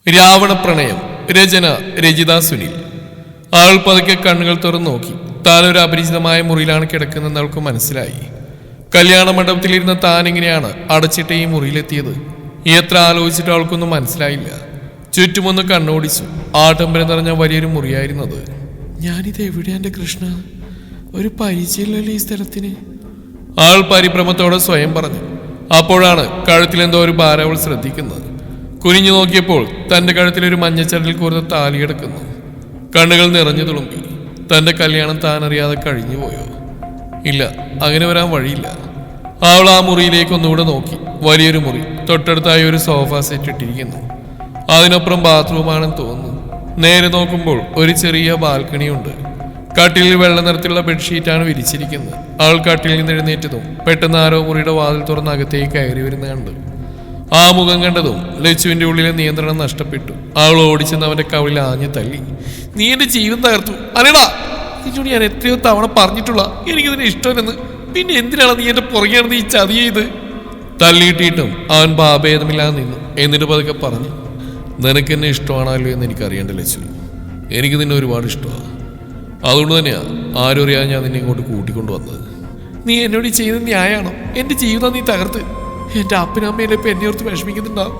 രാവണ പ്രണയം. രചന രജിത സുനിൽ. ആൾ പതുക്കെ കണ്ണുകൾ തുറന്നു നോക്കി. താനൊരു അപരിചിതമായ മുറിയിലാണ് കിടക്കുന്നതെന്ന് അവൾക്ക് മനസ്സിലായി. കല്യാണ മണ്ഡപത്തിലിരുന്ന താൻ എങ്ങനെയാണ് അടച്ചിട്ട് ഈ മുറിയിലെത്തിയത്? എത്ര ആലോചിച്ചിട്ട് അവൾക്കൊന്നും മനസ്സിലായില്ല. ചുറ്റുമൊന്ന് കണ്ണോടിച്ചു. ആഡംബരം നിറഞ്ഞ വലിയൊരു മുറിയായിരുന്നത്. ഞാനിത് എവിടെയാ എൻ്റെ കൃഷ്ണ? ഒരു പരിചയമില്ലല്ലോ ഈ സ്ഥലത്തിന്. ആൾ പരിഭ്രമത്തോടെ സ്വയം പറഞ്ഞു. അപ്പോഴാണ് കഴുത്തിലെന്തോ ഒരു ഭാരം അവൾ ശ്രദ്ധിക്കുന്നത്. കുനിഞ്ഞു നോക്കിയപ്പോൾ തന്റെ കഴുത്തിലൊരു മഞ്ഞച്ചരടിൽ കൂർന്ന താലി കിടക്കുന്നു. കണ്ണുകൾ നിറഞ്ഞു തുളുമ്പി. തന്റെ കല്യാണം താൻ അറിയാതെ കഴിഞ്ഞുപോയോ? ഇല്ല, അങ്ങനെ വരാൻ വഴിയില്ല. അവൾ ആ മുറിയിലേക്ക് ഒന്നുകൂടെ നോക്കി. വലിയൊരു മുറി. തൊട്ടടുത്തായി ഒരു സോഫ സെറ്റ് ഇട്ടിരിക്കുന്നു. അതിനപ്പുറം ബാത്റൂമാണെന്ന് തോന്നുന്നു. നേരെ നോക്കുമ്പോൾ ഒരു ചെറിയ ബാൽക്കണിയുണ്ട്. കട്ടിലിൽ വെള്ള നിറത്തിലുള്ള ബെഡ്ഷീറ്റാണ് വിരിച്ചിരിക്കുന്നത്. അവൾ കട്ടിലിൽ നിന്ന് എഴുന്നേറ്റതും പെട്ടെന്ന് ആരോ മുറിയുടെ വാതിൽ തുറന്ന് അകത്തേക്ക് കയറി വരുന്ന കണ്ടു. ആ മുഖം കണ്ടതും ലച്ചുവിന്റെ ഉള്ളിലെ നിയന്ത്രണം നഷ്ടപ്പെട്ടു. അവൾ ഓടിച്ചെന്ന് അവന്റെ കവിളിൽ ആഞ്ഞു തല്ലി. നീ എന്റെ ജീവൻ തകർത്തു അല്ലടാ. നിന്നോട് ഞാൻ എത്രയോ തവണ പറഞ്ഞിട്ടുള്ള എനിക്കിതിനെ ഇഷ്ടമല്ലെന്ന്. പിന്നെ എന്തിനാണ് നീ എന്റെ പുറകെയാണ് ഈ ചതി ചെയ്ത്? തല്ലിയിട്ടിട്ടും അവൻ ഭാഭേദമില്ലാതെ നിന്നു. എന്നിട്ട് പതുക്കെ പറഞ്ഞു, നിനക്ക് എന്നെ ഇഷ്ടമാണല്ലോ എന്ന് എനിക്കറിയേണ്ട ലച്ചു. എനിക്ക് നിന്നെ ഒരുപാട് ഇഷ്ടമാണ്. അതുകൊണ്ട് തന്നെയാ ആരും അറിയാതെ ഞാൻ നിന്നെ ഇങ്ങോട്ട് കൂട്ടിക്കൊണ്ടു വന്നത്. നീ എന്നോട് ചെയ്ത ന്യായമാണോ? എന്റെ ജീവിതം നീ തകർത്ത്. എന്റെ അപ്പനമ്മയിലെ ഇപ്പൊ എന്നെ ഓർത്ത് വിഷമിക്കുന്നുണ്ടാവും.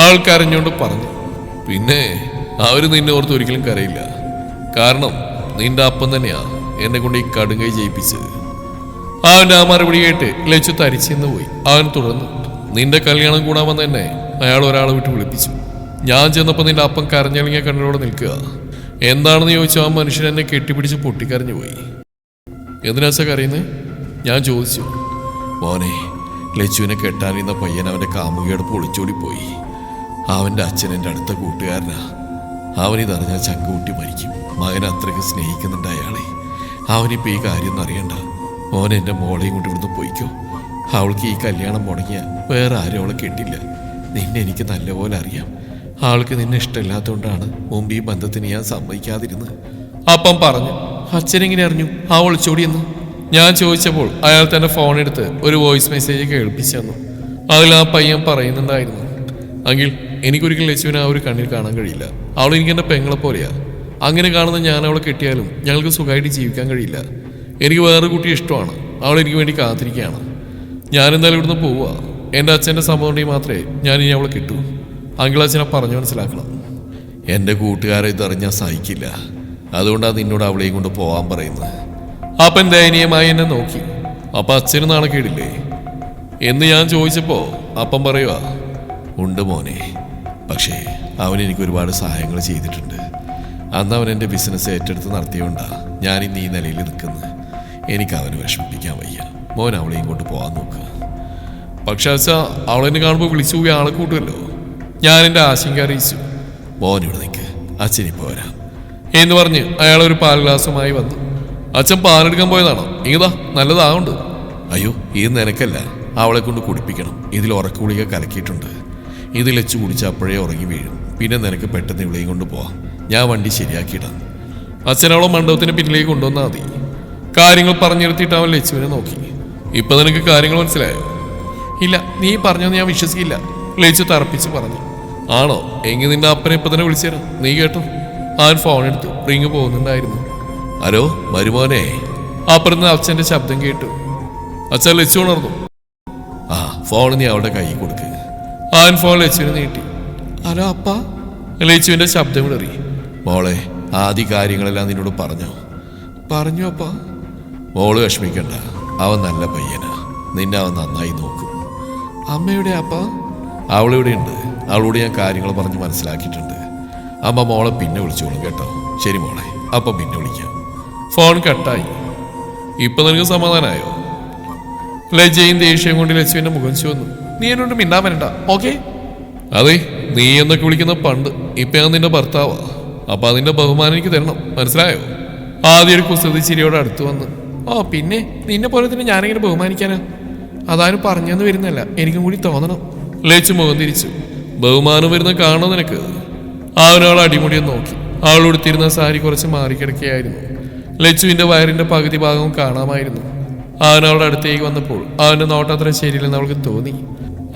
ആൾ കരഞ്ഞോണ്ട് പറഞ്ഞു. പിന്നെ അവര് നിന്നെ ഓർത്ത് ഒരിക്കലും കരയില്ല. കാരണം നിന്റെ അപ്പൻ തന്നെയാ എന്നെ കൊണ്ട് ഈ കടുങ്കൈ ജയിപ്പിച്ചത്. അവന്റെ ആ മറുപടി കേട്ട് ലച്ചു തരിച്ചെന്ന് പോയി. അവൻ തുടർന്നു. നിന്റെ കല്യാണം കൂടാൻ വന്ന എന്നെ അയാൾ ഒരാളെ വിട്ട് വിളിപ്പിച്ചു. ഞാൻ ചെന്നപ്പോ നിന്റെ അപ്പൻ കരഞ്ഞളിങ്ങിയ കണ്ണുകളോടെ നിൽക്കുക. എന്താണെന്ന് ചോദിച്ചു. ആ മനുഷ്യൻ എന്നെ കെട്ടിപ്പിടിച്ച് പൊട്ടിക്കരഞ്ഞു പോയി. എന്തിനാച്ചാ കരയുന്നത്? ഞാൻ ചോദിച്ചു. മോനെ, ലച്ചുവിനെ കെട്ടാനിരുന്ന പയ്യൻ അവന്റെ കാമുകിയോട് പൊളിച്ചോടിപ്പോയി. അവന്റെ അച്ഛൻ എൻ്റെ അടുത്ത കൂട്ടുകാരനാ. അവനിതറിഞ്ഞാൽ ചങ്കൂട്ടി മരിക്കും. മകനെ അത്രയ്ക്ക് സ്നേഹിക്കുന്നുണ്ട് അയാളെ. അവനിപ്പോൾ ഈ കാര്യമൊന്നും അറിയണ്ട. മോനെ എൻ്റെ മോളെയും കൊണ്ട് ഇവിടുന്ന് പോയിക്കോ. അവൾക്ക് ഈ കല്യാണം മുടങ്ങിയ വേറെ ആരും അവളെ കെട്ടില്ല. നിന്നെ എനിക്ക് നല്ലപോലെ അറിയാം. ആൾക്ക് നിന്നെ ഇഷ്ടമില്ലാത്തതുകൊണ്ടാണ് മുമ്പ് ഈ ബന്ധത്തിന് ഞാൻ സമ്മതിക്കാതിരുന്നത്. അപ്പം പറഞ്ഞു. അച്ഛനെങ്ങനെ അറിഞ്ഞു ആ ഒളിച്ചോടിയെന്ന്? ഞാൻ ചോദിച്ചപ്പോൾ അയാൾ തന്റെ ഫോൺ എടുത്ത് ഒരു വോയിസ് മെസ്സേജ് കേൾപ്പിച്ചു തന്നു. അതിൽ ആ പയ്യൻ പറയുന്നുണ്ടായിരുന്നു, എങ്കിൽ എനിക്കൊരിക്കലും ലച്ചുവിനെ ആ ഒരു കണ്ണിൽ കാണാൻ കഴിയില്ല. അവൾ എനിക്ക് എൻ്റെ പെങ്ങളെ പോലെയാ. അങ്ങനെ കാണുന്ന ഞാൻ അവളെ കെട്ടിയാലും ഞങ്ങൾക്ക് സുഖമായിട്ട് ജീവിക്കാൻ കഴിയില്ല. എനിക്ക് വേറെ കുട്ടി ഇഷ്ടമാണ്. അവൾ എനിക്ക് വേണ്ടി കാത്തിരിക്കുകയാണ്. ഞാനെന്തായാലും ഇവിടുന്ന് പോവുക. എൻ്റെ അച്ഛൻ്റെ സമ്മതം ഉണ്ടെങ്കിൽ മാത്രമേ ഞാൻ ഇനി അവളെ കിട്ടൂ. അങ്കിൾ അച്ഛനെ പറഞ്ഞു മനസ്സിലാക്കണം. എൻ്റെ കൂട്ടുകാരെ ഇതറിഞ്ഞാൽ സഹിക്കില്ല. അതുകൊണ്ടാണ് നിന്നോട് അവളെയും കൊണ്ട് പോകാൻ പറയുന്നത്. അപ്പൻ ദയനീയമായി എന്നെ നോക്കി. അപ്പം അച്ഛന് നാണക്കേടില്ലേ എന്ന് ഞാൻ ചോദിച്ചപ്പോൾ അപ്പം പറയുക, ഉണ്ട് മോനെ, പക്ഷേ അവൻ എനിക്ക് ഒരുപാട് സഹായങ്ങൾ ചെയ്തിട്ടുണ്ട്. അന്ന് അവൻ എൻ്റെ ബിസിനസ് ഏറ്റെടുത്ത് നടത്തിയോണ്ടാണ് ഞാൻ ഇന്ന് ഈ നിലയിൽ നിൽക്കുന്നത്. എനിക്ക് അവന് വിഷമിപ്പിക്കാൻ വയ്യ. മോൻ അവളെയും കൊണ്ട് പോകാൻ നോക്കുക. പക്ഷെ അച്ഛാ, അവളെന്നെ കാണുമ്പോൾ വിളിച്ചു പോയി ആളെ കൂട്ടുമല്ലോ. ഞാൻ എൻ്റെ ആശങ്ക അറിയിച്ചു. മോനിവിടെ നിൽക്ക്, അച്ഛനിപ്പോൾ വരാം എന്ന് പറഞ്ഞ് അയാൾ ഒരു പാൽ ഗ്ലാസുമായി വന്നു. അച്ഛൻ പാലെടുക്കാൻ പോയതാണോ? ഇതാ നല്ലതാവുണ്ട്. അയ്യോ, ഇത് നിനക്കല്ല, അവളെ കൊണ്ട് കുടിപ്പിക്കണം. ഇതിൽ ഉറക്കുളിക കലക്കിയിട്ടുണ്ട്. ഇത് ലച്ചു കുടിച്ച അപ്പോഴേ ഉറങ്ങി വീഴും. പിന്നെ നിനക്ക് പെട്ടെന്ന് ഇവിടെയും കൊണ്ട് പോവാം. ഞാൻ വണ്ടി ശരിയാക്കിയിടാം. അച്ഛൻ അവളെ മണ്ഡപത്തിന് പിന്നിലേക്ക് കൊണ്ടുവന്നാൽ മതി. കാര്യങ്ങൾ പറഞ്ഞിരുത്തിയിട്ട് അവൻ ലച്ചുവിനെ നോക്കി. ഇപ്പൊ നിനക്ക് കാര്യങ്ങൾ മനസ്സിലായോ? ഇല്ല, നീ പറഞ്ഞൊന്നും ഞാൻ വിശ്വസിക്കില്ല, ലച്ചു തറപ്പിച്ച് പറഞ്ഞു. ആണോ? എങ്കിൽ നിന്റെ അപ്പനെ ഇപ്പൊ തന്നെ വിളിച്ചുതരാം. നീ കേട്ടോ? അവൻ ഫോൺ എടുത്തു. റിങ് പോകുന്നുണ്ടായിരുന്നു. ഹലോ മരുമോനെ. അപ്പുറത്ത് അച്ഛൻ്റെ ശബ്ദം കേട്ടു. അച്ഛൻ ലച്ചു ഉണർന്നു. ആ, ഫോൺ നീ അവളുടെ കൈ കൊടുക്ക്. അവൻ ഫോൺ ലച്ചുവിനെ നീട്ടി. ഹലോ അപ്പ. ലച്ചുവിൻ്റെ ശബ്ദം വിടറി. മോളെ, ആദ്യ കാര്യങ്ങളെല്ലാം നിന്നോട് പറഞ്ഞോ? പറഞ്ഞു അപ്പ. മോള് വിഷമിക്കണ്ട, അവൻ നല്ല പയ്യനാ. നിന്നെ അവൻ നന്നായി നോക്കും. അമ്മയുടെ അപ്പ? അവളിവിടെ ഉണ്ട്. അവളോട് ഞാൻ കാര്യങ്ങൾ പറഞ്ഞ് മനസ്സിലാക്കിയിട്ടുണ്ട്. അമ്മ മോളെ പിന്നെ വിളിച്ചോളും കേട്ടോ. ശരി മോളെ, അപ്പം പിന്നെ വിളിക്കാം. ഫോൺ കട്ടായി. ഇപ്പൊ നിനക്ക് സമാധാനമായോ? ലജ്ജയും ദേഷ്യം കൊണ്ട് ലച്ചുവിന്റെ മുഖം ചുവന്നു. നീ എന്നോട് മിണ്ടാൻ വരണ്ട, ഓക്കെ? അതെ, നീ എന്നൊക്കെ വിളിക്കുന്ന പണ്ട്. ഇപ്പൊ ഞാൻ നിന്റെ ഭർത്താവാ. അപ്പൊ അതിന്റെ ബഹുമാനം എനിക്ക് തരണം, മനസ്സിലായോ? ആദ്യം ഒരു കുസൃതി ചിരിയോടെ അടുത്ത് വന്ന്. ഓ പിന്നെ, നിന്നെ പോലെ തന്നെ ഞാനെങ്ങനെ ബഹുമാനിക്കാനാ? അതാരും പറഞ്ഞെന്ന് വരുന്നല്ല, എനിക്കും കൂടി തോന്നണം. ലച്ചു മുഖം തിരിച്ചു. ബഹുമാനം വരുന്ന കാണോ നിനക്ക്? അവനവൾ അടിമുടിയെന്ന് നോക്കി. അവളോടുത്തിരുന്ന സാരി കുറച്ച് മാറിക്കിടക്കുകയായിരുന്നു. ലച്ചുവിന്റെ വയറിന്റെ പകുതി ഭാഗവും കാണാമായിരുന്നു. അവനവളുടെ അടുത്തേക്ക് വന്നപ്പോൾ അവന്റെ നോട്ടത്ര ശരിയില്ലെന്ന് അവൾക്ക് തോന്നി.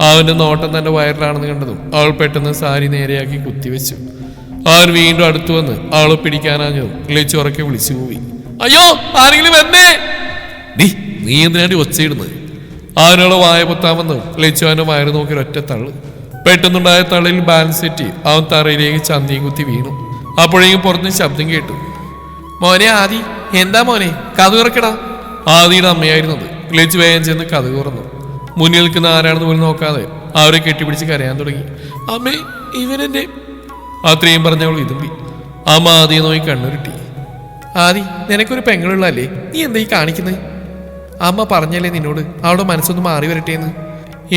അവന്റെ നോട്ടം തന്റെ വയറിലാണെന്ന് കണ്ടതും അവൾ പെട്ടെന്ന് സാരി നേരെയാക്കി കുത്തിവെച്ചു. അവൻ വീണ്ടും അടുത്തു വന്ന് അവളെ പിടിക്കാനാഞ്ഞതും ലച്ചു ഉറക്കെ വിളിച്ചു പോയി. അയ്യോ, ആരെങ്കിലും വന്നേ! നീ എന്തിനാണ്ടി ഒച്ചയിടുന്നത്? അവനോട് വായ പൊത്താമെന്നും ലച്ചു അവന്റെ വയറ് നോക്കി ഒറ്റ തള്ളു. പെട്ടെന്നുണ്ടായ തള്ളിൽ ബാലൻസ് തെറ്റി അവൻ തറയിലേക്ക് ചന്തിയും കുത്തി വീണു. അപ്പോഴേക്കും പുറത്തുനിന്ന് ശബ്ദം കേട്ടു. മോനെ ആദി, എന്താ മോനെ, കഥ തുറക്കടാ. ആദിയുടെ അമ്മയായിരുന്നത്. ലച്ചു വേഗം ചെന്ന് കഥ തുറന്നു. മുന്നിൽ നിൽക്കുന്ന ആരാണെന്ന് പോലും നോക്കാതെ അവരെ കെട്ടിപ്പിടിച്ച് കരയാൻ തുടങ്ങി. അമ്മേ, ഇവനെന്നെ. അത്രയും പറഞ്ഞവൾ വിതുമ്പി. അമ്മ ആദിയെ നോക്കി കണ്ണുരുട്ടി. ആദി, നിനക്കൊരു പെങ്ങളുള്ളല്ലേ, നീ എന്താ ഈ കാണിക്കുന്നത്? അമ്മ പറഞ്ഞല്ലേ നിന്നോട് അവളുടെ മനസ്സൊന്ന് മാറി വരട്ടെ എന്ന്.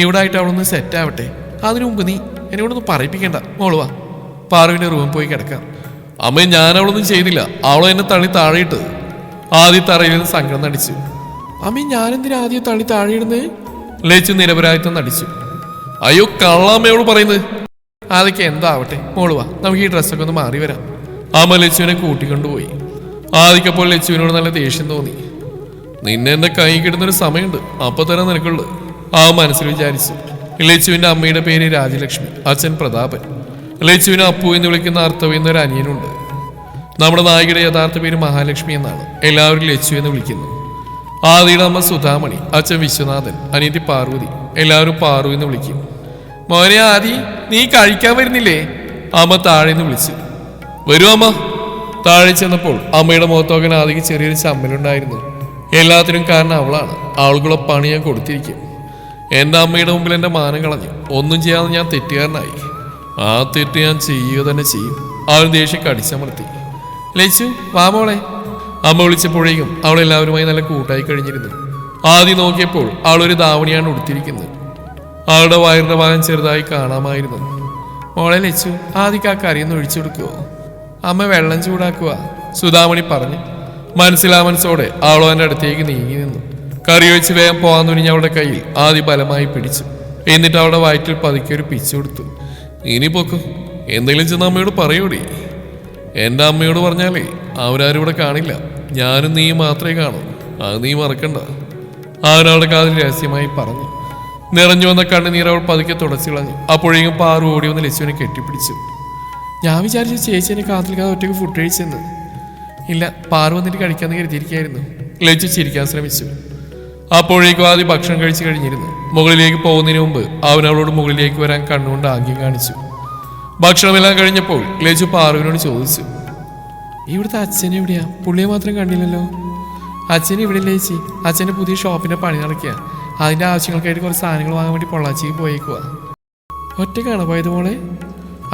ഇവിടെ ആയിട്ട് അവളൊന്ന് സെറ്റ് ആവട്ടെ. അതിനു മുമ്പ് നീ എന്നോടൊന്നും പറയിപ്പിക്കണ്ട. മോളുവാ, പാറുവിന്റെ റൂമിൽ പോയി കിടക്കാം. അമ്മ, ഞാൻ അവളൊന്നും ചെയ്തില്ല. അവളെ എന്നെ തള്ളി താഴെയിട്ട്. ആദ്യം തറയിൽ നിന്ന് സങ്കടം നടിച്ചു. അമ്മ, ഞാനെന്തിനാ ആദ്യം തള്ളി താഴെയിടുന്നേ? ലച്ചു നിരപരാധിത്വം നടിച്ചു. അയ്യോ കള്ളാമ്മയോട് പറയുന്നത്. അതൊക്കെ എന്താവട്ടെ, മോളുവാ, നമുക്ക് ഈ ഡ്രസ്സൊക്കെ ഒന്ന് മാറി വരാം. അമ്മ ലച്ചുവിനെ കൂട്ടിക്കൊണ്ടുപോയി. ആദ്യക്കപ്പോൾ ലച്ചുവിനോട് നല്ല ദേഷ്യം തോന്നി. നിന്നെ എന്റെ കൈ കിട്ടുന്നൊരു സമയമുണ്ട്, അപ്പൊ തരാൻ നിനക്കുള്ളു ആ മനസ്സിൽ വിചാരിച്ചു. ലച്ചുവിന്റെ അമ്മയുടെ പേര് രാജലക്ഷ്മി, അച്ഛൻ പ്രതാപൻ. ലച്ചുവിനെ അപ്പു എന്ന് വിളിക്കുന്ന അർത്ഥവ് എന്നൊരു അനിയനുണ്ട്. നമ്മുടെ നായികയുടെ യഥാർത്ഥ പേര് മഹാലക്ഷ്മി എന്നാണ്. എല്ലാവരും ലച്ചു എന്ന് വിളിക്കുന്നു. ആദിയുടെ അമ്മ സുധാമണി, അച്ഛൻ വിശ്വനാഥൻ, അനിയത്തി പാർവതി. എല്ലാവരും പാറു എന്ന് വിളിക്കും. മോനെ ആദി, നീ കഴിക്കാൻ വരുന്നില്ലേ? അമ്മ താഴെ നിന്ന് വിളിച്ചു. വരൂ അമ്മ. താഴെ ചെന്നപ്പോൾ അമ്മയുടെ മുഖത്തോക്കാൻ ആദിക്ക് ചെറിയൊരു ചമ്മലുണ്ടായിരുന്നു. എല്ലാത്തിനും കാരണം അവളാണ്. അവൾക്കുള്ള പണി ഞാൻ കൊടുത്തിരിക്കും. എൻ്റെ അമ്മയുടെ മുമ്പിൽ എൻ്റെ മാനം കളഞ്ഞു. ഒന്നും ചെയ്യാതെ ഞാൻ തെറ്റുകാരനായി. ആ തെറ്റ് ഞാൻ ചെയ്യുക തന്നെ ചെയ്യും. അവൻ ദേഷ്യം കടിച്ചമർത്തി. ലച്ചു, വാ മോളെ. അമ്മ വിളിച്ചപ്പോഴേക്കും അവൾ എല്ലാവരുമായി നല്ല കൂട്ടായി കഴിഞ്ഞിരുന്നു. ആദ്യം നോക്കിയപ്പോൾ അവളൊരു ധാവണിയാണ് ഉടുത്തിരിക്കുന്നത്. അവളുടെ വയറിന്റെ ഭാഗം ചെറുതായി കാണാമായിരുന്നു. മോളെ ലച്ചു, ആദ്യം ആ കറിയൊന്ന് ഒഴിച്ചു കൊടുക്കുവോ? അമ്മ വെള്ളം ചൂടാക്കുക, സുധാമണി പറഞ്ഞു. മനസ്സിലാമനസോടെ അവളോ എൻ്റെ അടുത്തേക്ക് നീങ്ങി നിന്നു. കറി ഒഴിച്ച് വേഗം പോകാൻ തുനിഞ്ഞ അവളുടെ കയ്യിൽ ആദ്യം ബലമായി പിടിച്ചു. എന്നിട്ട് അവളുടെ വയറ്റിൽ പതുക്കെ ഒരു പിച്ചു കൊടുത്തു. ഇനി പൊക്കും, എന്തെങ്കിലും ചെന്ന് അമ്മയോട് പറയൂടി. എൻ്റെ അമ്മയോട് പറഞ്ഞാലേ അവരാരും ഇവിടെ കാണില്ല, ഞാനും നീ മാത്രമേ കാണൂ. അത് നീ മറക്കണ്ട. അവനവളുടെ കാതിൽ രഹസ്യമായി പറഞ്ഞു. നിറഞ്ഞു വന്ന കണ്ണുനീർ അവൾ പതുക്കെ തുടച്ചു കളഞ്ഞു. അപ്പോഴേക്കും പാറു ഓടി വന്ന് ലച്ചുവിനെ കെട്ടിപ്പിടിച്ചു. ഞാൻ വിചാരിച്ചു ചേച്ചിനെ കാത്തിൽക്കാതെ ഒറ്റയ്ക്ക് ഫുഡ് കഴിച്ചെന്ന്. ഇല്ല, പാറു വന്നിട്ട് കഴിക്കാമെന്ന് കരുതിയിരിക്കുകയായിരുന്നു. ലച്ചു ചിരിക്കാൻ ശ്രമിച്ചു. അപ്പോഴേക്കും ആദ്യം ഭക്ഷണം കഴിച്ചു കഴിഞ്ഞിരുന്നു. മുകളിലേക്ക് പോകുന്നതിന് മുമ്പ് അവൻ അവളോട് മുകളിലേക്ക് വരാൻ കണ്ണുകൊണ്ട് ആംഗ്യം കാണിച്ചു. ഭക്ഷണമെല്ലാം കഴിഞ്ഞപ്പോൾ ലച്ചു പാറുവിനോട് ചോദിച്ചു, ഇവിടുത്തെ അച്ഛൻ എവിടെയാ? പുള്ളിയെ മാത്രം കണ്ടില്ലല്ലോ. അച്ഛൻ ഇവിടെ ഇല്ല ചേച്ചി. അച്ഛൻ്റെ പുതിയ ഷോപ്പിൻ്റെ പണി നടക്കുക. അതിൻ്റെ ആവശ്യങ്ങൾക്കായിട്ട് കുറച്ച് സാധനങ്ങൾ വാങ്ങാൻ വേണ്ടി പൊള്ളാച്ചിക്ക് പോയേക്കുക. ഒറ്റക്കാണോ പോയത് മോളെ?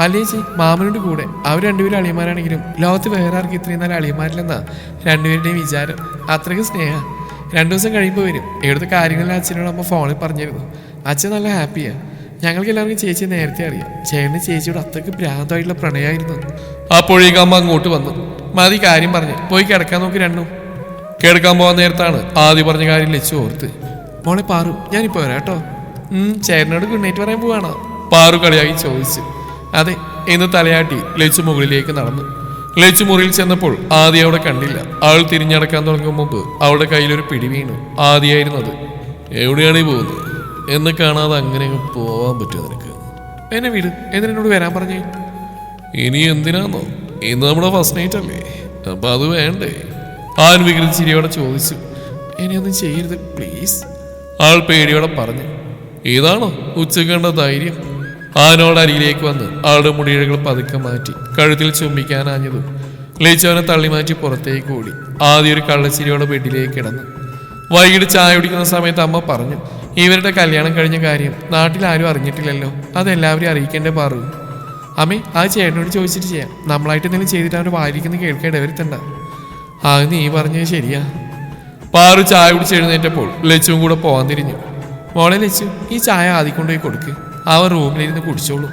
അല്ലേ ചേച്ചി, മാമനോട് കൂടെ. അവർ രണ്ടുപേരും അളിയന്മാരാണെങ്കിലും ലോകത്ത് വേറെ ആർക്കും ഇത്രയും നല്ല അളിയന്മാരില്ലെന്നാ രണ്ടുപേരുടെയും വിചാരം. അത്രയ്ക്ക് സ്നേഹ. 2 ദിവസം കഴിയുമ്പോൾ വരും. ഇവിടുത്തെ കാര്യങ്ങളിൽ അച്ഛനോട് അമ്മ ഫോണിൽ പറഞ്ഞിരുന്നു. അച്ഛൻ നല്ല ഹാപ്പിയാ. ഞങ്ങൾക്ക് എല്ലാവർക്കും ചേച്ചിയെ നേരത്തെ അറിയാം. ചേട്ടന് ചേച്ചിയോട് അത്രയ്ക്ക് ഭ്രാന്തമായിട്ടുള്ള പ്രണയമായിരുന്നു. അപ്പോഴേക്കും അമ്മ അങ്ങോട്ട് വന്നു. മതി കാര്യം പറഞ്ഞ് പോയി കിടക്കാൻ നോക്കി. രണ്ടും കിടക്കാൻ പോകാൻ നേരത്താണ് ആദ്യം പറഞ്ഞ കാര്യം ലച്ചു ഓർത്ത്. മോളെ പാറു, ഞാനിപ്പോൾ വരാം കേട്ടോ. ചേട്ടനോട് ഗുഡ് നൈറ്റ് പറയാൻ പോവാണോ? പാറു കളിയാക്കി ചോദിച്ചു. അതെ എന്ന് തലയാട്ടി ലച്ചു മുകളിലേക്ക് നടന്നു. ലച്ചു മുറിയിൽ ചെന്നപ്പോൾ ആദ്യം അവിടെ കണ്ടില്ല. അവൾ തിരിഞ്ഞടക്കാൻ തുടങ്ങും മുമ്പ് അവളുടെ കയ്യിലൊരു പിടി വീണു. ആദ്യമായിരുന്നത്. എവിടെയാണ് ഈ പോകുന്നത്? എന്നെ കാണാതെ അങ്ങനെ പോവാൻ പറ്റുമോ നിനക്ക്? എന്നെ വീട് എന്നോട് വരാൻ പറഞ്ഞേ. ഇനി എന്തിനാന്നോ? ഇന്ന് നമ്മുടെ ഫസ്റ്റ് നൈറ്റ് അല്ലേ, അപ്പൊ അത് വേണ്ടേ? ആൻ വികൃതി ചിരിയോടെ ചോദിച്ചു. എന്നെയൊന്നും ചെയ്യരുത് പ്ലീസ്, ആൾ പേടിയോടെ പറഞ്ഞു. ഇതാണോ ഉച്ചക്ക് കണ്ട ധൈര്യം? ആനോട് അരികിലേക്ക് വന്ന് ആളുടെ മുടിയിഴകൾ പതുക്കെ മാറ്റി കഴുത്തിൽ ചുംബിക്കാനാഞ്ഞതും ലയിച്ചവനെ തള്ളി മാറ്റി പുറത്തേക്ക് ഓടി. ആദ്യം ഒരു കള്ളച്ചിരിയോടെ ബെഡിലേക്ക് കിടന്നു. വൈകിട്ട് ചായ കുടിക്കുന്ന സമയത്ത് അമ്മ പറഞ്ഞു, ഇവരുടെ കല്യാണം കഴിഞ്ഞ കാര്യം നാട്ടിൽ ആരും അറിഞ്ഞിട്ടില്ലല്ലോ, അതെല്ലാവരും അറിയിക്കേണ്ടേ പാറു. അമ്മേ, ആ ചേട്ടനോട് ചോദിച്ചിട്ട് ചെയ്യാം. നമ്മളായിട്ട് എന്തെങ്കിലും ചെയ്തിട്ട് അവൻ്റെ വായിരിക്കുന്ന കേൾക്കാൻ ഇടവരുത്തണ്ട. അത് നീ പറഞ്ഞത് ശരിയാ. പാറു ചായ കുടിച്ച് എഴുന്നേറ്റപ്പോൾ ലച്ചുവും കൂടെ പോകാൻ തിരിഞ്ഞു. മോളെ ലച്ചു, ഈ ചായ ആദ്യം കൊണ്ടുപോയി കൊടുക്ക്. അവൻ റൂമിലിരുന്ന് കുടിച്ചോളൂ.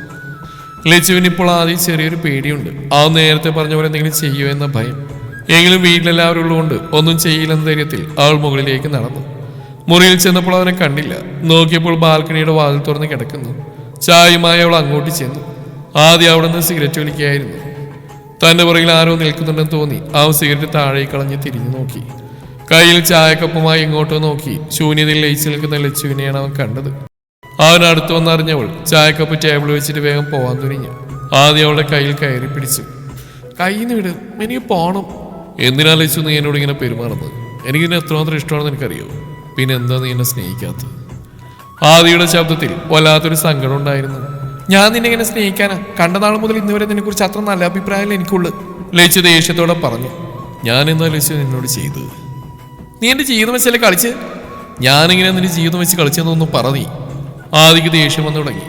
ലച്ചുവിന് ഇപ്പോൾ ആദ്യം ചെറിയൊരു പേടിയുണ്ട്. അവൻ നേരത്തെ പറഞ്ഞ പോലെ എന്തെങ്കിലും ചെയ്യുമോ എന്ന ഭയം. എങ്കിലും വീട്ടിലെല്ലാവരും ഉള്ളതുകൊണ്ട് ഒന്നും ചെയ്യില്ലെന്ന ധൈര്യത്തിൽ അവൾ മുകളിലേക്ക് നടന്നു. മുറിയിൽ ചെന്നപ്പോൾ അവനെ കണ്ടില്ല. നോക്കിയപ്പോൾ ബാൽക്കണിയുടെ വാതിൽ തുറന്ന് കിടക്കുന്നു. ചായയുമായി അവൾ അങ്ങോട്ട് ചെന്നു. ആദ്യം അവിടെ നിന്ന് സിഗരറ്റ് വലിക്കുകയായിരുന്നു. തൻ്റെ പുറകിൽ ആരോ നിൽക്കുന്നുണ്ടെന്ന് തോന്നി അവൻ സിഗരറ്റ് താഴേക്ക് കളഞ്ഞ് തിരിഞ്ഞു നോക്കി. കയ്യിൽ ചായക്കപ്പുമായി ഇങ്ങോട്ടോ നോക്കി ശൂന്യതയിൽ ലയിച്ചു നിൽക്കുന്ന ലച്ചുവിനെയാണ് അവൻ കണ്ടത്. അവൻ അടുത്ത് വന്നറിഞ്ഞവൾ ചായക്കപ്പ് ടേബിൾ വെച്ചിട്ട് വേഗം പോവാൻ തുനിഞ്ഞു. ആദ്യം അവളുടെ കയ്യിൽ കയറി പിടിച്ചു. കയ്യിൽ നിന്ന് വിട്, എനിക്ക് പോണം. എന്തിനാ ലച്ചു നീ എന്നോട് ഇങ്ങനെ പെരുമാറുന്നത്? എനിക്കിന്നെ എത്രമാത്രം ഇഷ്ടമാണെന്ന് എനിക്കറിയോ. പിന്നെ എന്താ നീ എന്നെ സ്നേഹിക്കാത്തത്? ആദിയുടെ ശബ്ദത്തിൽ വല്ലാത്തൊരു സങ്കടം ഉണ്ടായിരുന്നു. ഞാൻ നിന്നെ ഇങ്ങനെ സ്നേഹിക്കാനാ? കണ്ട നാൾ മുതൽ ഇന്നുവരെ നിന്നെക്കുറിച്ച് അത്ര നല്ല അഭിപ്രായം എനിക്കുള്ളു. ലച്ചു ദേഷ്യത്തോടെ പറഞ്ഞു. ഞാൻ എന്താ ലച്ചു നിന്നോട് ചെയ്തത്? നീ എന്റെ ജീവിതം വെച്ചല്ലേ കളിച്ച്? ഞാനിങ്ങനെ നിന്റെ ജീവിതം വെച്ച് കളിച്ചെന്നൊന്നും പറ നീ. ആദിക്ക് ദേഷ്യം വന്നു തുടങ്ങി.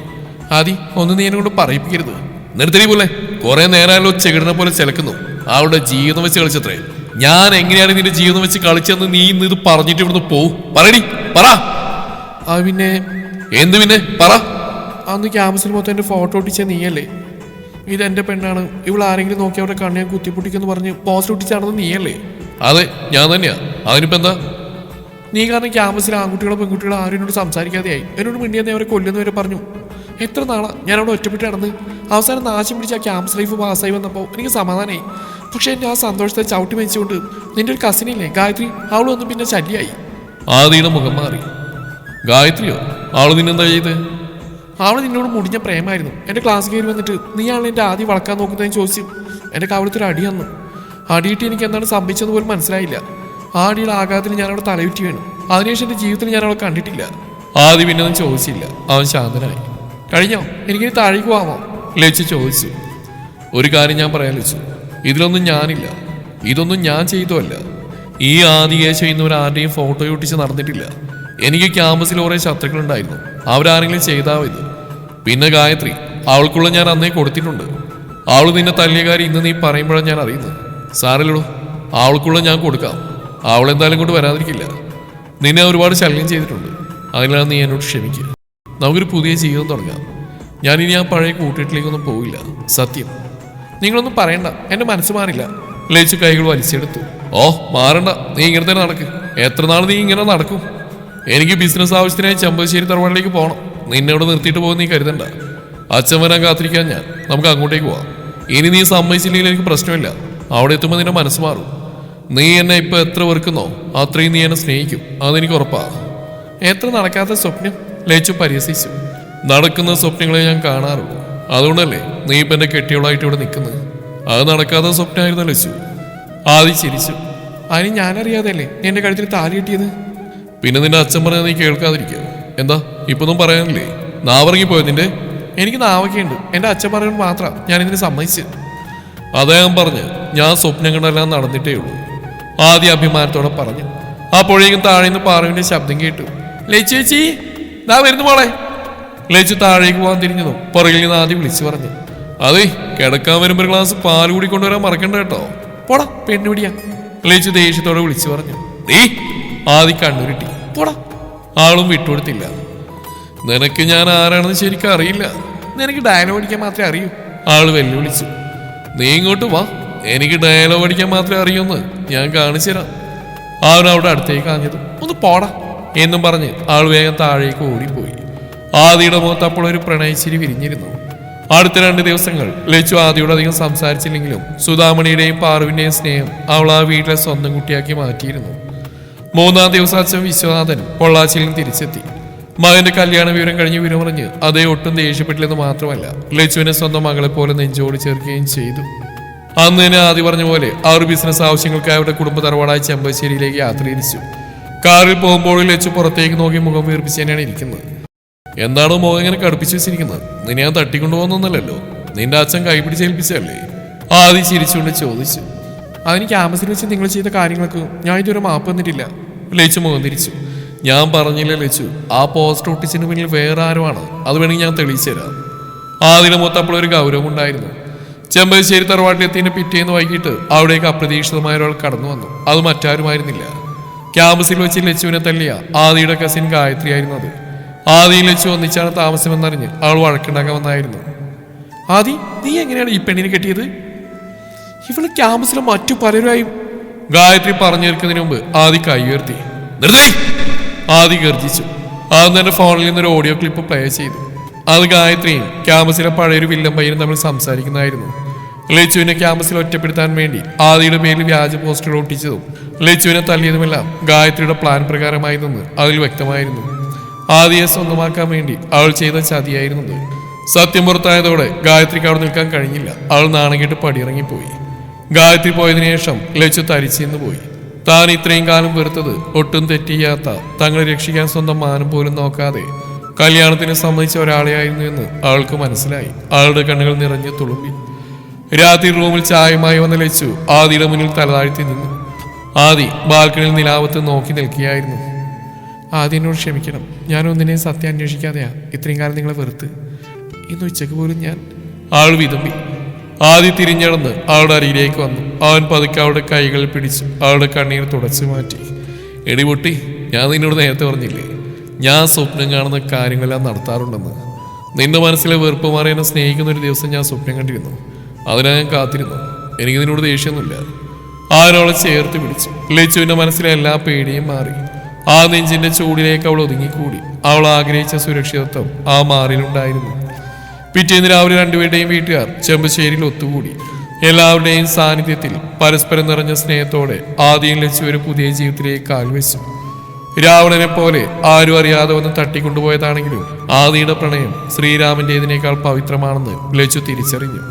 ആദി, ഒന്ന് നീ എന്നെ കൊണ്ട് പറയിപ്പിക്കരുത്. നിർത്തടി പോലെ കുറെ നേരമല്ലോ ചെകിടനെ പോലെ ചിലക്കുന്നു. അവളുടെ ജീവിതം വെച്ച് കളിച്ചത്രേ. ഞാൻ എങ്ങനെയാണ് നിന്റെ ജീവിതം വെച്ച് കളിച്ചെന്ന് നീ ഇന്ന് ഇത് പറഞ്ഞിട്ട് ഇവിടുന്ന് പോവും. പറയടി, പറ. പിന്നെ എന്ത് പിന്നെ പറ. അന്ന് ക്യാമ്പസിൽ മൊത്തം എന്റെ ഫോട്ടോ ഒട്ടിച്ച നീയല്ലേ? ഇതെന്റെ പെണ്ണാണ്, ഇവൾ ആരെങ്കിലും നോക്കി അവരുടെ കണ്ണിയെ കുത്തിപ്പൊട്ടിക്കെന്ന് പറഞ്ഞ് പോസ്റ്റ് ഒട്ടിച്ചാണെന്ന് നീയല്ലേ? അതെ, ഞാൻ തന്നെയാ. അതിനിപ്പോ എന്താ? നീ കാരണം ക്യാമ്പസിലെ ആൺകുട്ടികളോ പെൺകുട്ടികളോ ആരും എന്നോട് സംസാരിക്കാതെയായി. എന്നോട് മിണ്ടിയെന്ന് അവരെ കൊല്ലുന്ന വരെ പറഞ്ഞു. എത്ര നാളാ ഞാനവിടെ ഒറ്റപ്പെട്ട് നടന്ന് അവസാനം നാശം പിടിച്ച ആ ക്യാമ്പസ് ലൈഫ് പാസ്സായി വന്നപ്പോൾ എനിക്ക് സമാധാനമായി. പക്ഷെ എന്നെ ആ സന്തോഷത്തെ ചവിട്ടി വെച്ചുകൊണ്ട് നിന്റെ ഒരു കസിനില്ലേ ഗായത്രി, അവളൊന്നും പിന്നെ ശല്യായി. ആദിയുടെ മുഖം മാറി. ഗായത്രിയോ? അവള് നിന്നെന്താ ചെയ്ത്? അവള് നിന്നോട് മുടിഞ്ഞ പ്രേമായിരുന്നു. എന്റെ ക്ലാസ് കയറി വന്നിട്ട് നീയാണല്ലോ എന്റെ ആദ്യം വളക്കാൻ നോക്കുന്നതെന്ന് ചോദിച്ചു. എന്റെ കവിളത്തൊരു അടി വന്നു. അടിയിട്ട് എനിക്ക് എന്താണ് സംഭവിച്ചെന്ന് പോലും മനസ്സിലായില്ല. ആ അടിയുടെ ആഘാതത്തിൽ ഞാൻ അവിടെ തലയുറ്റി വീണു. അതിനുശേഷം എന്റെ ജീവിതത്തിൽ ഞാൻ അവളെ കണ്ടിട്ടില്ല. ആദ്യം പിന്നെ ഒന്നും ചോദിച്ചില്ല. അവൻ ശാന്തനായി. കഴിഞ്ഞോ? എനിക്കിനി താഴേക്ക് പോവാമോ? ലച്ചു ചോദിച്ചു. ഒരു കാര്യം ഞാൻ പറയാൻ ലച്ചു, ഇതിലൊന്നും ഞാനില്ല. ഇതൊന്നും ഞാൻ ചെയ്തതല്ല. ഈ ആദികേശം ഇന്നൊരാരുടെയും ഫോട്ടോ ഒട്ടിച്ച് നടന്നിട്ടില്ല. എനിക്ക് ക്യാമ്പസിൽ കുറേ ശത്രുക്കളുണ്ടായിരുന്നു. അവരാരെങ്കിലും ചെയ്താവോ ഇത്? പിന്നെ ഗായത്രി, അവൾക്കുള്ള ഞാൻ അന്നേ കൊടുത്തിട്ടുണ്ട്. അവൾ നിന്നെ തല്ലിയ കാര്യം ഇന്ന് നീ പറയുമ്പോഴാണ് ഞാൻ അറിയുന്നത്. സാരല്ലോ, അവൾക്കുള്ള ഞാൻ കൊടുക്കാം. അവളെന്തായാലും കൊണ്ട് വരാതിരിക്കില്ല. നിന്നെ ഒരുപാട് ശല്യം ചെയ്തിട്ടുണ്ട്. അതിനാണ് നീ എന്നോട് ക്ഷമിക്കുക. നമുക്കൊരു പുതിയ ജീവിതം തുടങ്ങാം. ഞാനിനി ആ പഴയ കൂട്ടുകെട്ടിലേക്കൊന്നും പോവില്ല. സത്യം. നിങ്ങളൊന്നും പറയണ്ട, എന്റെ മനസ്സ് മാറില്ല. ലച്ചു കൈകൾ വലിച്ചെടുത്തു. ഓ, മാറണ്ട, നീ ഇങ്ങനെ തന്നെ നടക്ക്. എത്ര നാൾ നീ ഇങ്ങനെ നടക്കും? എനിക്ക് ബിസിനസ് ആവശ്യത്തിനായി ചെമ്പശ്ശേരി തറവാടിലേക്ക് പോകണം. നിന്നോട് നിർത്തിയിട്ട് പോകുന്ന നീ കരുതണ്ട. അച്ഛൻ വരാൻ കാത്തിരിക്കാൻ ഞാൻ. നമുക്ക് അങ്ങോട്ടേക്ക് പോവാം. ഇനി നീ സമ്മതിച്ചില്ലെങ്കിൽ എനിക്ക് പ്രശ്നമില്ല. അവിടെ എത്തുമ്പോൾ നിന്റെ മനസ്സ് മാറും. നീ എന്നെ ഇപ്പൊ എത്ര വെറുക്കുന്നോ അത്രയും നീ എന്നെ സ്നേഹിക്കും. അതെനിക്ക് ഉറപ്പാ. എത്ര നടക്കാത്ത സ്വപ്നം? ലച്ചു പരിഹസിച്ചു. നടക്കുന്ന സ്വപ്നങ്ങളെ ഞാൻ കാണാറുള്ളൂ. അതുകൊണ്ടല്ലേ നീ ഇപ്പൊ എന്റെ കെട്ടിയോളായിട്ട് ഇവിടെ നിൽക്കുന്നത്. അത് നടക്കാത്ത സ്വപ്നമായിരുന്നു ലച്ചു. ആദ്യം ചിരിച്ചു. അതിന് ഞാനറിയാതെയല്ലേ എന്റെ കഴുത്തിൽ താലി കിട്ടിയത്? പിന്നെ നിന്റെ അച്ഛൻ പറഞ്ഞാൽ നീ കേൾക്കാതിരിക്കുക. എന്താ ഇപ്പൊന്നും പറയാനില്ലേ? നാവിറങ്ങിപ്പോയോ നിന്റെ? എനിക്ക് നാവൊക്കെയുണ്ട്. എന്റെ അച്ഛൻ പറയുന്നത് മാത്രം ഞാൻ ഇതിന് സമ്മതിച്ചു. അതേ ഞാൻ പറഞ്ഞു. ഞാൻ സ്വപ്നങ്ങളെല്ലാം നടന്നിട്ടേ ഉള്ളൂ. ആദ്യ അഭിമാനത്തോടെ പറഞ്ഞു. അപ്പോഴേക്കും താഴെ നിന്ന് പാറുവിന്റെ ശബ്ദം കേട്ടു. ലച്ചു ചേച്ചി, ദാ വരുന്നു മോളെ. ലച്ചു താഴേക്ക് പോകാൻ തിരിഞ്ഞതും പുറകിൽ നിന്ന് ആദ്യം വിളിച്ചു പറഞ്ഞു. അതെ, കിടക്കാൻ വരുമ്പോൾ ഒരു ഗ്ലാസ് പാൽ കൂടി കൊണ്ടുവരാൻ മറക്കണ്ട കേട്ടോ. പോടാ പെണ്ണുപിടിയാ. ലച്ചു ദേഷ്യത്തോടെ വിളിച്ചു പറഞ്ഞു. നീ ആദ്യ കണ്ണുരുട്ടി. പോടാ. ആളും വിട്ടുകൊടുത്തില്ല. നിനക്ക് ഞാൻ ആരാണെന്ന് ശരിക്കും അറിയില്ല. നിനക്ക് ഡയലോഗ് അടിക്കാൻ മാത്രമേ അറിയൂ. ആള് വെല്ലുവിളിച്ചു. നീ ഇങ്ങോട്ട് വാ, എനിക്ക് ഡയലോഗ് അടിക്കാൻ മാത്രമേ അറിയൂന്ന് ഞാൻ കാണിച്ചു തരാം. അവൻ അവിടെ അടുത്തേക്ക് കാഞ്ഞത്. ഒന്ന് പോടാ എന്നും പറഞ്ഞ് ആൾ വേഗം താഴേക്ക് ഓടിപ്പോയി. ആദിയുടെ മുഖത്ത് അപ്പോൾ ഒരു പ്രണയച്ചിരി വിരിഞ്ഞിരുന്നു. അടുത്ത 2 ദിവസങ്ങൾ ലച്ചു ആദിയോട് അധികം സംസാരിച്ചില്ലെങ്കിലും സുധാമണിയുടെയും പാറുവിന്റെയും സ്നേഹം അവൾ ആ വീട്ടിലെ സ്വന്തം കുട്ടിയാക്കി മാറ്റിയിരുന്നു. 3-ാം ദിവസം അച്ഛൻ വിശ്വനാഥൻ പൊള്ളാച്ചിയിൽ നിന്ന് തിരിച്ചെത്തി. മകന്റെ കല്യാണ വിവരം കഴിഞ്ഞ് വിവരമറിഞ്ഞ് അതേ ഒട്ടും ദേഷ്യപ്പെട്ടില്ലെന്ന് മാത്രമല്ല ലച്ചുവിനെ സ്വന്തം മകളെ പോലെ നെഞ്ചോട് ചേർക്കുകയും ചെയ്തു. അന്ന് തന്നെ ആദ്യം പറഞ്ഞ പോലെ അവർ ബിസിനസ് ആവശ്യങ്ങൾക്കായി അവരുടെ കുടുംബ തറവാടായ ചെമ്പശ്ശേരിയിലേക്ക് യാത്ര തിരിച്ചു. കാറിൽ പോകുമ്പോൾ ലച്ചു പുറത്തേക്ക് നോക്കി മുഖം വീർപ്പിച്ച് തന്നെയാണ് ഇരിക്കുന്നത്. എന്താണോ മുഖം ഇങ്ങനെ കടുപ്പിച്ചു വെച്ചിരിക്കുന്നത്? നിന്നെ ഞാൻ തട്ടിക്കൊണ്ടുപോകുന്നല്ലോ. നിന്റെ അച്ഛൻ കൈപിടിച്ചേൽപ്പിച്ചല്ലേ? ആദ്യം ചിരിച്ചുകൊണ്ട് ചോദിച്ചു. അതിന് ക്യാമ്പസിൽ വെച്ച് നിങ്ങൾ ചെയ്ത കാര്യങ്ങൾക്ക് ഞാൻ ഇതുവരെ മാപ്പ് വന്നിട്ടില്ല. ലച്ചു മുഖം തിരിച്ചു. ഞാൻ പറഞ്ഞില്ല ലച്ചു, ആ പോസ്റ്റർ ഒട്ടിച്ചിന് പിന്നിൽ വേറെ ആരുമാണ്. അത് വേണമെങ്കിൽ ഞാൻ തെളിയിച്ചു തരാം. ആദ്യം മൊത്തം അപ്പോഴൊരു ഗൗരവം ഉണ്ടായിരുന്നു. ചെമ്പശ്ശേരി തറവാട്ടിലെത്തിയതിന്റെ പിറ്റേന്ന് വൈകിട്ട് അവിടേക്ക് അപ്രതീക്ഷിതമായ ഒരാൾ കടന്നു വന്നു. അത് മറ്റാരുമായിരുന്നില്ല. ക്യാമ്പസിൽ വെച്ച് ലച്ചുവിനെ തല്ലിയ ആദിയുടെ കസിൻ ഗായത്രി ആയിരുന്നു അത്. ആദിയും ലച്ചു ഒന്നിച്ചാണ് താമസമെന്നറിഞ്ഞ് അവൾ വഴക്കുണ്ടാക്കാൻ വന്നായിരുന്നു. ആദി, നീ എങ്ങനെയാണ് ഈ പെണ്ണിനെ കെട്ടിയത്? ഇവള് ക്യാമ്പസിലെ മറ്റു പലരുമായും ഗായത്രി പറഞ്ഞു തീർക്കുന്നതിന് മുമ്പ് ആദി കൈ ഉയർത്തി. ആദി ഗർജിച്ചു. ആദ്യം തന്നെ ഫോണിൽ നിന്നൊരു ഓഡിയോ ക്ലിപ്പ് പ്ലേ ചെയ്തു. അത് ഗായത്രിയും ക്യാമ്പസിലെ പഴയൊരു വില്ലൻ പയ്യനും തമ്മിൽ സംസാരിക്കുന്നതായിരുന്നു. ലച്ചുവിനെ ക്യാമ്പസിൽ ഒറ്റപ്പെടുത്താൻ വേണ്ടി ആദിയുടെ പേരിൽ വ്യാജ പോസ്റ്ററുകൾ ഒട്ടിച്ചതും ലച്ചുവിനെ തല്ലിയതുമെല്ലാം ഗായത്രിയുടെ പ്ലാൻ പ്രകാരമായി നിന്ന് അതിൽ വ്യക്തമായിരുന്നു. ആദിയെ സ്വന്തമാക്കാൻ വേണ്ടി അവൾ ചെയ്ത ചതിയായിരുന്നത്. സത്യം പുറത്തായതോടെ ഗായത്രിക്ക് അവിടെ നിൽക്കാൻ കഴിഞ്ഞില്ല. അവൾ നാണംകെട്ട് പടിയിറങ്ങിപ്പോയി. ഗായത്രി പോയതിനു ശേഷം ലച്ചു തരിച്ചെന്ന് പോയി. താൻ ഇത്രയും കാലം വെറുത്തത് ഒട്ടും തെറ്റിയാത്ത തങ്ങളെ രക്ഷിക്കാൻ സ്വന്തം മാനം പോലും നോക്കാതെ കല്യാണത്തിന് സമ്മതിച്ച ഒരാളെയായിരുന്നു എന്ന് അവൾക്ക് മനസ്സിലായി. അവളുടെ കണ്ണുകൾ നിറഞ്ഞു തുളുമ്പി. രാത്രി റൂമിൽ ചായയുമായി വന്ന ലച്ചു ആദിയുടെ മുന്നിൽ തലതാഴ്ത്തി നിന്നു. ആദി ബാൽക്കണിയിൽ നിലാവത്ത് നോക്കി നിൽക്കുകയായിരുന്നു. ആദിനോട് ക്ഷമിക്കണം, ഞാൻ ഒന്നിനെയും സത്യം അന്വേഷിക്കാതെയാ ഇത്രയും കാലം നിങ്ങളെ വെറുത്ത്. ഇന്ന് ഉച്ചക്ക് പോലും ഞാൻ ആൾ വിതുമ്പി. ആദി തിരിഞ്ഞടന്ന് അവളുടെ അരിയിലേക്ക് വന്നു. അവൻ പതുക്കെ അവളുടെ കൈകൾ പിടിച്ചു അവളുടെ കണ്ണീർ തുടച്ചു മാറ്റി. എടി പൊട്ടി, ഞാൻ നിന്നോട് നേരത്തെ പറഞ്ഞില്ലേ, ഞാൻ സ്വപ്നം കാണുന്ന കാര്യങ്ങളെല്ലാം നടത്താറുണ്ടെന്ന്. നിന്റെ മനസ്സിലെ വെറുപ്പ് മാറി എന്നെ സ്നേഹിക്കുന്ന ഒരു ദിവസം ഞാൻ സ്വപ്നം കണ്ടിരുന്നു. അതിനാ ഞാൻ കാത്തിരുന്നു. എനിക്ക് നിന്നോട് ദേഷ്യമൊന്നുമില്ല. അവനവളെ ചേർത്ത് പിടിച്ചു. ലച്ചുവിന്റെ മനസ്സിലെ എല്ലാ പേടിയും മാറി. ആ നെഞ്ചിന്റെ ചൂടിലേക്ക് അവൾ ഒതുങ്ങിക്കൂടി. അവൾ ആഗ്രഹിച്ച സുരക്ഷിതത്വം ആ മാറിലുണ്ടായിരുന്നു. പിറ്റേന്ന് രാവിലെ രണ്ടുപേരുടെയും വീട്ടുകാർ ചെമ്പശ്ശേരിയിൽ ഒത്തുകൂടി. എല്ലാവരുടെയും സാന്നിധ്യത്തിൽ പരസ്പരം നിറഞ്ഞ സ്നേഹത്തോടെ ആദ്യം ലച്ചു ഒരു പുതിയ ജീവിതത്തിലേക്ക് കാൽവെച്ചു. രാവണനെ പോലെ ആരും അറിയാതെ വന്ന് തട്ടിക്കൊണ്ടുപോയതാണെങ്കിലും ആദിയുടെ പ്രണയം ശ്രീരാമന്റേതിനേക്കാൾ പവിത്രമാണെന്ന് ലച്ചു തിരിച്ചറിഞ്ഞു.